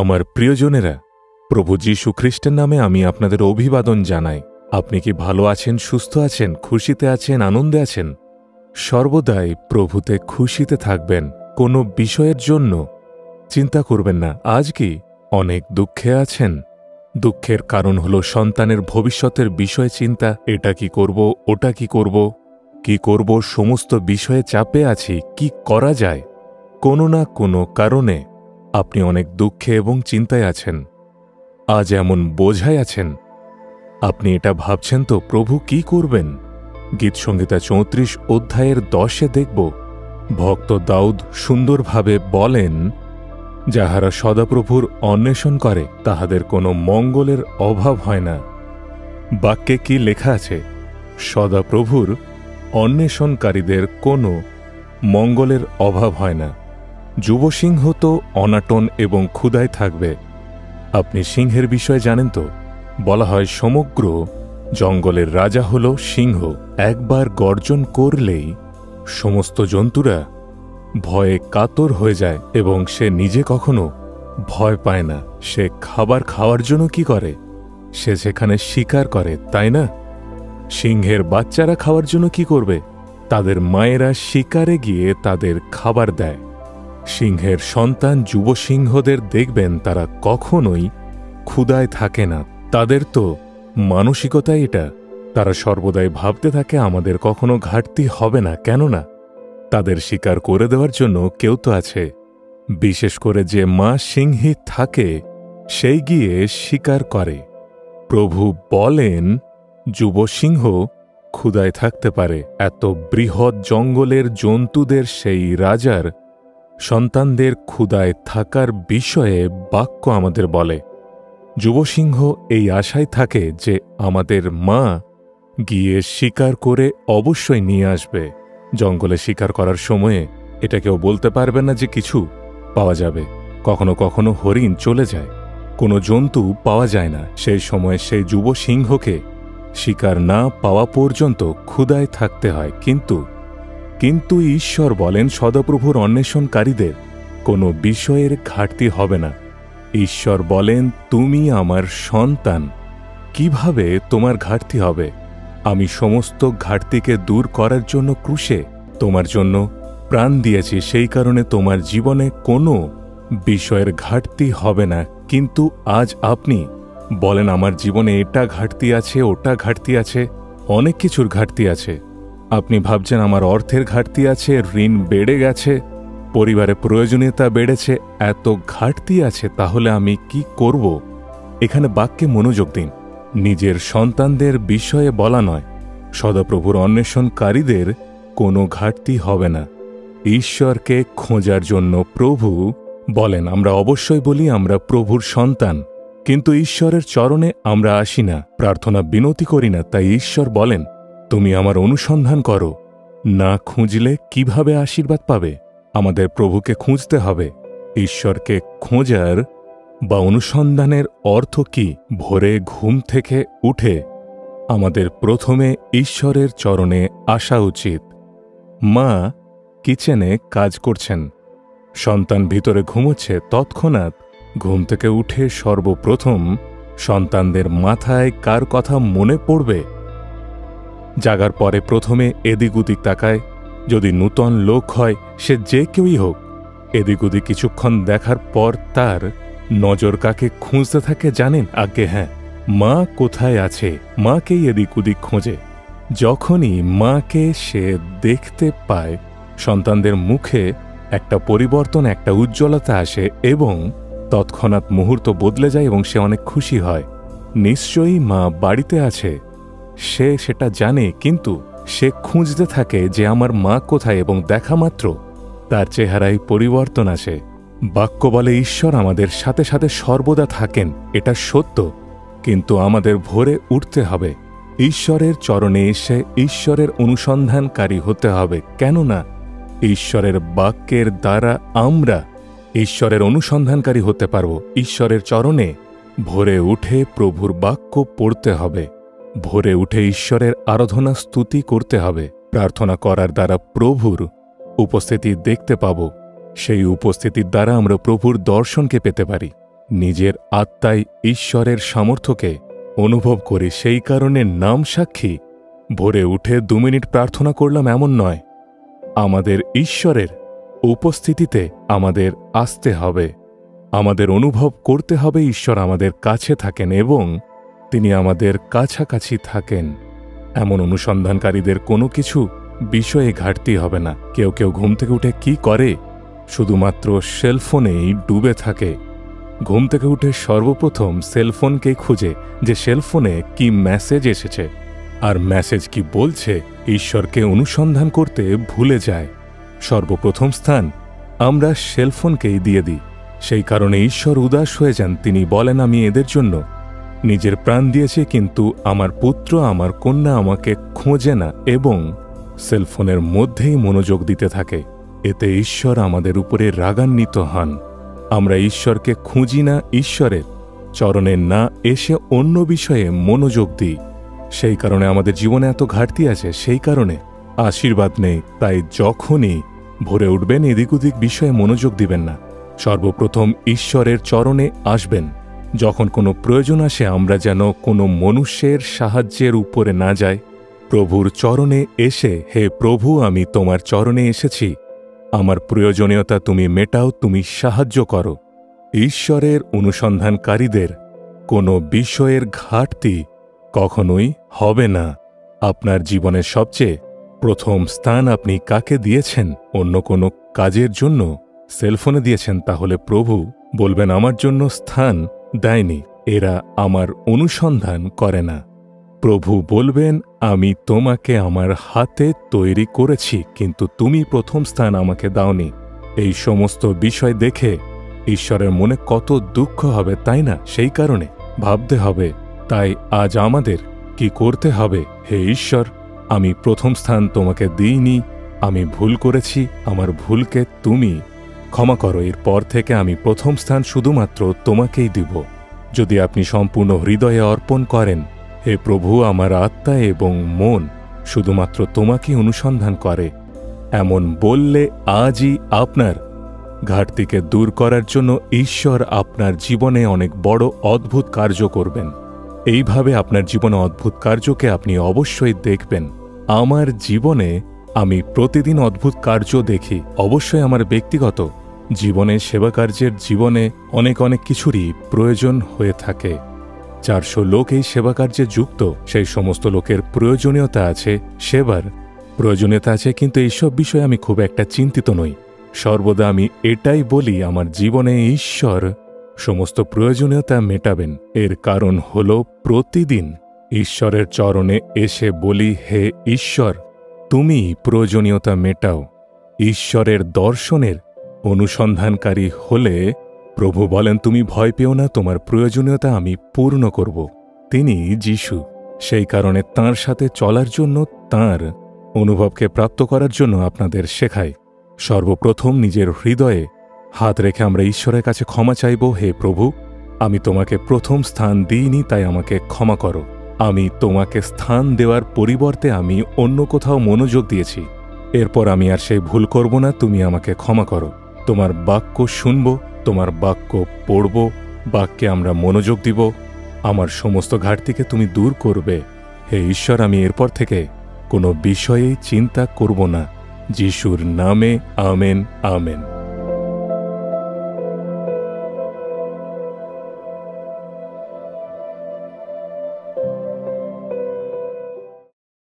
আমার প্রিয়জনেরা, প্রভু যীশু খ্রিস্টের নামে আমি আপনাদের অভিবাদন জানাই। আপনি কি ভালো আছেন, সুস্থ আছেন, খুশিতে আছেন, আনন্দে আছেন? সর্বদাই প্রভুতে খুশিতে থাকবেন। কোনো বিষয়ের জন্য চিন্তা করবেন না। আজ কি অনেক দুঃখে আছেন? দুঃখের কারণ হলো সন্তানের ভবিষ্যতের বিষয়ে চিন্তা। এটা কি করব, ওটা কি করব, সমস্ত বিষয়ে চাপে আছি। কি করা যায়? কোনো না কোনো কারণে আপনি অনেক দুঃখে এবং চিন্তায় আছেন। আজ এমন বোঝায় আছেন, আপনি এটা ভাবছেন তো প্রভু কি করবেন? গীতসংহিতা 34 অধ্যায়ের 10-এ দেখব, ভক্ত দাউদ সুন্দরভাবে বলেন, যাহারা সদাপ্রভুর অন্বেষণ করে তাহাদের কোনো মঙ্গলের অভাব হয় না। বাক্যে কি লেখা আছে? সদাপ্রভুর অন্বেষণকারীদের কোনো মঙ্গলের অভাব হয় না। যুবসিংহ তো অনাটন এবং ক্ষুধায় থাকবে। আপনি সিংহের বিষয়ে জানেন তো? বলা হয় সমগ্র জঙ্গলের রাজা হল সিংহ। একবার গর্জন করলেই সমস্ত জন্তুরা ভয়ে কাতর হয়ে যায় এবং সে নিজে কখনো ভয় পায় না। সে খাবার খাওয়ার জন্য কি করে? সে সেখানে শিকার করে, তাই না? সিংহের বাচ্চারা খাওয়ার জন্য কি করবে? তাদের মায়েরা শিকারে গিয়ে তাদের খাবার দেয়। সিংহের সন্তান যুব সিংহদের দেখবেন, তারা কখনোই ক্ষুধায় থাকে না। তাদের তো মানসিকতাই এটা। তারা সর্বদাই ভাবতে থাকে আমাদের কখনো ঘাটতি হবে না, কেননা তাদের শিকার করে দেওয়ার জন্য কেউ তো আছে। বিশেষ করে যে মা সিংহী থাকে সেই গিয়ে শিকার করে। প্রভু বলেন, যুব সিংহ ক্ষুধায় থাকতে পারে। এত বৃহৎ জঙ্গলের জন্তুদের সেই রাজার সন্তানদের ক্ষুধায় থাকার বিষয়ে বাক্য আমাদের বলে। যুবসিংহ এই আশায় থাকে যে আমাদের মা গিয়ে শিকার করে অবশ্যই নিয়ে আসবে। জঙ্গলে শিকার করার সময়ে এটা কেউ বলতে পারবে না যে কিছু পাওয়া যাবে। কখনো কখনো হরিণ চলে যায়, কোনো জন্তু পাওয়া যায় না। সেই সময় সেই যুব সিংহকে শিকার না পাওয়া পর্যন্ত ক্ষুধায় থাকতে হয়। কিন্তু ঈশ্বর বলেন, সদাপ্রভুর অন্বেষণকারীদের কোনো বিষয়ের ঘাটতি হবে না। ঈশ্বর বলেন, তুমি আমার সন্তান। কিভাবে তোমার ঘাটতি হবে? আমি সমস্ত ঘাটতিকে দূর করার জন্য ক্রুশে তোমার জন্য প্রাণ দিয়েছি। সেই কারণে তোমার জীবনে কোনো বিষয়ের ঘাটতি হবে না। কিন্তু আজ আপনি বলেন, আমার জীবনে এটা ঘাটতি আছে, ওটা ঘাটতি আছে, অনেক কিছুর ঘাটতি আছে। আপনি ভাবছেন আমার অর্থের ঘাটতি আছে, ঋণ বেড়ে গেছে, পরিবারে প্রয়োজনীয়তা বেড়েছে, এত ঘাটতি আছে, তাহলে আমি কি করব? এখানে বাক্যে মনোযোগ দিন। নিজের সন্তানদের বিষয়ে বলা নয়, সদাপ্রভুর অন্বেষণকারীদের কোনো ঘাটতি হবে না। ঈশ্বরকে খোঁজার জন্য প্রভু বলেন, আমরা অবশ্যই বলি আমরা প্রভুর সন্তান, কিন্তু ঈশ্বরের চরণে আমরা আসি না, প্রার্থনা বিনতি করি না। তাই ঈশ্বর বলেন, তুমি আমার অনুসন্ধান করো। না খুঁজলে কিভাবে আশীর্বাদ পাবে? আমাদের প্রভুকে খুঁজতে হবে। ঈশ্বরকে খোঁজার বা অনুসন্ধানের অর্থ কি? ভোরে ঘুম থেকে উঠে আমাদের প্রথমে ঈশ্বরের চরণে আসা উচিত। মা কিচেনে কাজ করছেন, সন্তান ভিতরে ঘুমোচ্ছে, তৎক্ষণাৎ ঘুম থেকে উঠে সর্বপ্রথম সন্তানদের মাথায় কার কথা মনে পড়বে? জাগার পরে প্রথমে এদিক ওদিক তাকায়। যদি নূতন লোক হয়, সে যে কেউই হোক, এদিক ওদিক কিছুক্ষণ দেখার পর তার নজর কাকে খুঁজতে থাকে জানেন? আগে হ্যাঁ, মা কোথায় আছে, মাকেই এদিক ওদিক খোঁজে। যখনই মাকে সে দেখতে পায়, সন্তানদের মুখে একটা পরিবর্তন, একটা উজ্জ্বলতা আসে এবং তৎক্ষণাৎ মুহূর্ত বদলে যায় এবং সে অনেক খুশি হয়। নিশ্চয়ই মা বাড়িতে আছে, সে সেটা জানে, কিন্তু সে খুঁজতে থাকে যে আমার মা কোথায়, এবং দেখা মাত্র তার চেহারায় পরিবর্তন আসে। বাক্য বলে ঈশ্বর আমাদের সাথে সাথে সর্বদা থাকেন, এটা সত্য, কিন্তু আমাদের ভোরে উঠতে হবে, ঈশ্বরের চরণে এসে ঈশ্বরের অনুসন্ধানকারী হতে হবে। কেননা ঈশ্বরের বাক্যের দ্বারা আমরা ঈশ্বরের অনুসন্ধানকারী হতে পারব। ঈশ্বরের চরণে ভোরে উঠে প্রভুর বাক্য পড়তে হবে। ভোরে উঠে ঈশ্বরের আরাধনা স্তুতি করতে হবে। প্রার্থনা করার দ্বারা প্রভুর উপস্থিতি দেখতে পাব। সেই উপস্থিতির দ্বারা আমরা প্রভুর দর্শনকে পেতে পারি। নিজের আত্মায় ঈশ্বরের সামর্থ্যকে অনুভব করি। সেই কারণে নাম সাক্ষী ভোরে উঠে 2 মিনিট প্রার্থনা করলাম এমন নয়। আমাদের ঈশ্বরের উপস্থিতিতে আমাদের আসতে হবে। আমাদের অনুভব করতে হবে ঈশ্বর আমাদের কাছে থাকেন এবং তিনি আমাদের কাছাকাছি থাকেন। এমন অনুসন্ধানকারীদের কোনো কিছু বিষয়ে ঘাটতি হবে না। কেউ কেউ ঘুম থেকে উঠে কি করে? শুধুমাত্র সেলফোনেই ডুবে থাকে। ঘুম থেকে উঠে সর্বপ্রথম সেলফোনকেই খুঁজে যে সেলফোনে কি মেসেজ এসেছে আর মেসেজ কি বলছে। ঈশ্বরকে অনুসন্ধান করতে ভুলে যায়। সর্বপ্রথম স্থান আমরা সেলফোনকেই দিয়ে দিই। সেই কারণে ঈশ্বর উদাস হয়ে যান। তিনি বলেন, আমি এদের জন্য নিজের প্রাণ দিয়েছি, কিন্তু আমার পুত্র আমার কন্যা আমাকে খোঁজে না এবং সেলফোনের মধ্যেই মনোযোগ দিতে থাকে। এতে ঈশ্বর আমাদের উপরে রাগান্বিত হন। আমরা ঈশ্বরকে খুঁজি না, ঈশ্বরের চরণে না এসে অন্য বিষয়ে মনোযোগ দিই। সেই কারণে আমাদের জীবনে এত ঘাটতি আছে। সেই কারণে আশীর্বাদ নেই। তাই যখনই ভোরে উঠবেন এদিক ওদিক বিষয়ে মনোযোগ দিবেন না। সর্বপ্রথম ঈশ্বরের চরণে আসবেন। যখন কোনো প্রয়োজন আসে আমরা যেন কোনো মনুষ্যের সাহায্যের উপরে না যাই। প্রভুর চরণে এসে, হে প্রভু, আমি তোমার চরণে এসেছি, আমার প্রয়োজনীয়তা তুমি মেটাও, তুমি সাহায্য করো। ঈশ্বরের অনুসন্ধানকারীদের কোনো বিষয়ের ঘাটতি কখনোই হবে না। আপনার জীবনের সবচেয়ে প্রথম স্থান আপনি কাকে দিয়েছেন? অন্য কোনো কাজের জন্য সেলফোনে দিয়েছেন, তাহলে প্রভু বলবেন আমার জন্য স্থান দেয়নি, এরা আমার অনুসন্ধান করে না। প্রভু বলবেন, আমি তোমাকে আমার হাতে তৈরি করেছি, কিন্তু তুমি প্রথম স্থান আমাকে দাওনি। এই সমস্ত বিষয় দেখে ঈশ্বরের মনে কত দুঃখ হবে, তাই না? সেই কারণে ভাবতে হবে। তাই আজ আমাদের কি করতে হবে? হে ঈশ্বর, আমি প্রথম স্থান তোমাকে দিইনি, আমি ভুল করেছি, আমার ভুলকে তুমি ক্ষমা করো। এরপর থেকে আমি প্রথম স্থান শুধুমাত্র তোমাকেই দিব। যদি আপনি সম্পূর্ণ হৃদয়ে অর্পণ করেন, হে প্রভু, আমার আত্মা এবং মন শুধুমাত্র তোমাকেই অনুসন্ধান করে, এমন বললে আজই আপনার ঘাটতিকে দূর করার জন্য ঈশ্বর আপনার জীবনে অনেক বড় অদ্ভুত কার্য করবেন। এইভাবে আপনার জীবনে অদ্ভুত কার্যকে আপনি অবশ্যই দেখবেন। আমার জীবনে আমি প্রতিদিন অদ্ভুত কার্য দেখি। অবশ্যই আমার ব্যক্তিগত জীবনে, সেবা কার্যের জীবনে অনেক কিছুরই প্রয়োজন হয়ে থাকে। 400 লোক এই সেবা কার্যে যুক্ত। সেই সমস্ত লোকের প্রয়োজনীয়তা আছে, সেবার প্রয়োজনীয়তা আছে, কিন্তু এইসব বিষয়ে আমি খুব একটা চিন্তিত নই। সর্বদা আমি এটাই বলি, আমার জীবনে ঈশ্বর সমস্ত প্রয়োজনীয়তা মেটাবেন। এর কারণ হল প্রতিদিন ঈশ্বরের চরণে এসে বলি, হে ঈশ্বর, তুমি প্রয়োজনীয়তা মেটাও। ঈশ্বরের দর্শনের অনুসন্ধানকারী হলে প্রভু বলেন, তুমি ভয় পেও না, তোমার প্রয়োজনীয়তা আমি পূর্ণ করব। তিনি যিশু। সেই কারণে তাঁর সাথে চলার জন্য, তাঁর অনুভবকে প্রাপ্ত করার জন্য আপনাদের শেখাই। সর্বপ্রথম নিজের হৃদয়ে হাত রেখে আমরা ঈশ্বরের কাছে ক্ষমা চাইব। হে প্রভু, আমি তোমাকে প্রথম স্থান দিইনি, তাই আমাকে ক্ষমা করো। আমি তোমাকে স্থান দেওয়ার পরিবর্তে আমি অন্য কোথাও মনোযোগ দিয়েছি। এরপর আমি আর সেই ভুল করব না, তুমি আমাকে ক্ষমা করো। তোমার বাক্য শুনব, তোমার বাক্য পড়ব, বাক্যে আমরা মনোযোগ দিব। আমার সমস্ত ঘাটতিকে তুমি দূর করবে। হে ঈশ্বর, আমি এরপর থেকে কোনো বিষয়েই চিন্তা করব না। যিশুর নামে আমেন, আমেন।